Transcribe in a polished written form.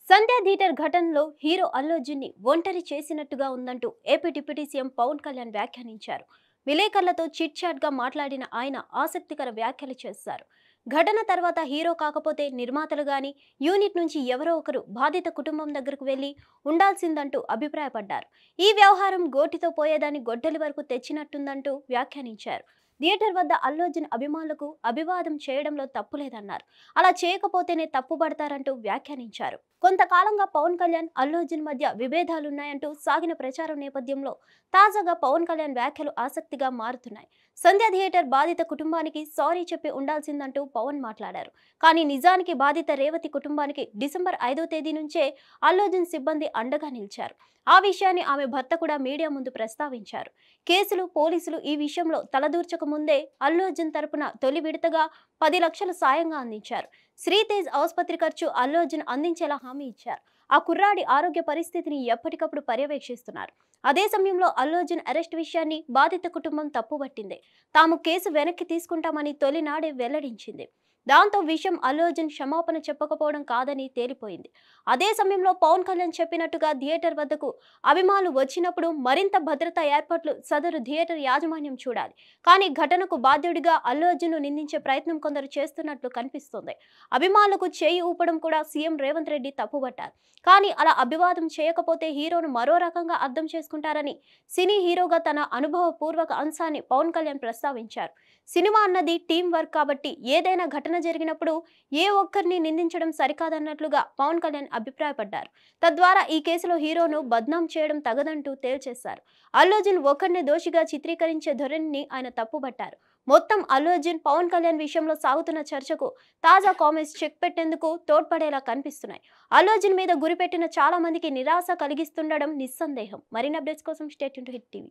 సంధ్య theatre ఘటనలో hero Allu అర్జున్ని ఒంటరి చేసినట్టుగా ఉందంటూ AP deputy CM Pawan Kalyan వ్యాఖ్యానించారు. విలేకరులతో చిట్ చాట్ గా మాట్లాడిన ఆయన ఆసక్తికర వ్యాఖ్యలు చేశారు. ఘటన తర్వాత హీరో కాకపోతే నిర్మాతలు గాని యూనిట్ నుంచి ఎవరో ఒకరు బాధిత కుటుంబం దగ్గరకు వెళ్లి ఉండాల్సిందంటూ అభిప్రాయపడ్డారు. ఈ వ్యవహారం గోటితో పోయేదాన్ని గొడ్డలి వరకు తెచ్చినట్టుందంటూ వ్యాఖ్యానించారు. థియేటర్ వద్ద అల్లు అర్జున్ అభిమానులకు అభివాదం చేయడంలో తప్పులేదన్నారు. అలా చేయకపోతేనే తప్పుపడతారంటూ వ్యాఖ్యానించారు. కొంతకాలంగా పవన్ కళ్యాణ్ అల్లు అర్జున్ మధ్య విభేదాలున్నాయంటూ సాగిన ప్రచారం నేపథ్యంలో తాజాగా పవన్ కళ్యాణ్ వ్యాఖ్యలు ఆసక్తిగా మారుతున్నాయి. సంధ్య థియేటర్ బాధిత కుటుంబానికి సారీ చెప్పి ఉండాల్సిందంటూ పవన్ మాట్లాడారు. కానీ నిజానికి బాధిత రేవతి కుటుంబానికి డిసెంబర్ 5వ తేదీ నుంచే అల్లు అర్జున్ సిబ్బంది అండగా నిలిచారు. ఆ విషయాన్ని ఆమె భర్త కూడా మీడియా ముందు ప్రస్తావించారు. కేసులు పోలీసులు ఈ విషయంలో తలదూర్చక ముందే అల్లు అర్జున్ తరపున తొలి విడతగా 10 లక్షలు సాయంగా అందించారు. శ్రీతేజ్ ఆసుపత్రి ఖర్చు అల్లు అర్జున్ అందించేలా హామీ ఇచ్చారు. ఆ కుర్రాడి ఆరోగ్య పరిస్థితిని ఎప్పటికప్పుడు పర్యవేక్షిస్తున్నారు. అదే సమయంలో అల్లు అర్జున్ అరెస్ట్ విషయాన్ని బాధిత కుటుంబం తప్పుపట్టింది. తాము కేసు వెనక్కి తీసుకుంటామని తొలినాడే వెల్లడించింది. దాంతో విషయం అల్లు అర్జున్ క్షమాపణ చెప్పకపోవడం కాదని తేలిపోయింది. అదే సమయంలో పవన్ కళ్యాణ్ చెప్పినట్టుగా థియేటర్ వద్దకు అభిమానులు వచ్చినప్పుడు మరింత భద్రతా ఏర్పాట్లు సదరు థియేటర్ యాజమాన్యం చూడాలి. కానీ ఘటనకు బాధ్యుడిగా అల్లు అర్జున్ను నిందించే ప్రయత్నం కొందరు చేస్తున్నట్లు కనిపిస్తోంది. అభిమానులకు చేయి ఊపడం కూడా సీఎం రేవంత్ రెడ్డి తప్పుపట్టారు. కానీ అలా అభివాదం చేయకపోతే హీరోను మరో రకంగా అర్థం చేసుకుంటారని సినీ హీరోగా తన అనుభవపూర్వక అంశాన్ని పవన్ కళ్యాణ్ ప్రస్తావించారు. సినిమా అన్నది టీం వర్క్ కాబట్టి ఏదైనా ఘటన జరిగినప్పుడు ఏ ఒక్కరిని నిందించడం సరికాదన్నట్లుగా పవన్ కళ్యాణ్ అభిప్రాయపడ్డారు. తద్వారా ఈ కేసులో హీరోను బద్నాం చేయడం తగదంటూ తేల్చేశారు. అల్లు అర్జున్ ఒకరిని దోషిగా చిత్రీకరించే ధోరణిని ఆయన తప్పుపట్టారు. మొత్తం అల్లు అర్జున్ పవన్ కళ్యాణ్ విషయంలో సాగుతున్న చర్చకు తాజా కామెంట్స్ చెక్ పెట్టేందుకు తోడ్పడేలా కనిపిస్తున్నాయి. అల్లు అర్జున్ మీద గురిపెట్టిన చాలా మందికి నిరాశ కలిగిస్తుండడం నిస్సందేహం. మరిన్ని అప్డేట్స్ కోసం stay tuned to hit TV.